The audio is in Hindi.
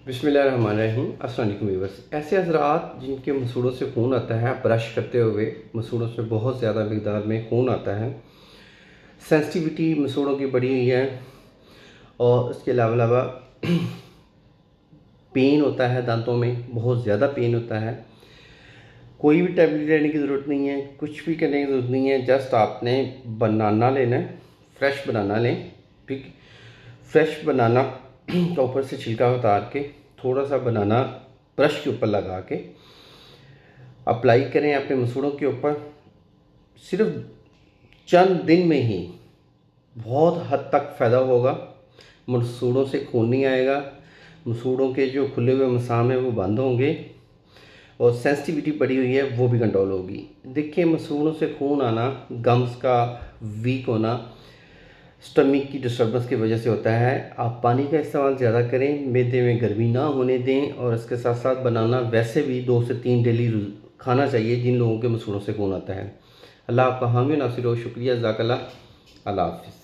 बिस्मिल्लाहिर्रहमानिर्रहीम। अस्सलाम वालेकुम व्यूअर्स। ऐसे हज़रात जिनके मसूड़ों से खून आता है, ब्रश करते हुए मसूड़ों से बहुत ज़्यादा मकदार में खून आता है, सेंसिटिविटी मसूड़ों की बढ़ी हुई है और इसके अलावा पेन होता है, दांतों में बहुत ज़्यादा पेन होता है, कोई भी टैबलेट लेने की ज़रूरत नहीं है, कुछ भी करने की ज़रूरत नहीं है। जस्ट आपने बनाना लेना है, फ्रेश बनाना लें। ठीक, फ्रेश बनाना का ऊपर से छिलका उतार के थोड़ा सा बनाना ब्रश के ऊपर लगा के अप्लाई करें अपने मसूड़ों के ऊपर। सिर्फ चंद दिन में ही बहुत हद तक फ़ायदा होगा। मसूड़ों से खून नहीं आएगा, मसूड़ों के जो खुले हुए मसाम हैं वो बंद होंगे और सेंसिटिविटी बढ़ी हुई है वो भी कंट्रोल होगी। देखिए, मसूड़ों से खून आना, गम्स का वीक होना स्टमक की डिस्टर्बेंस की वजह से होता है। आप पानी का इस्तेमाल ज़्यादा करें, मैदे में गर्मी ना होने दें और इसके साथ साथ बनाना वैसे भी 2 से 3 डेली खाना चाहिए जिन लोगों के मसूड़ों से खून आता है। अल्लाह आपका हामी नासिर हो। शुक्रिया, जज़ाकल्लाह। अल्लाह हाफ़िज़।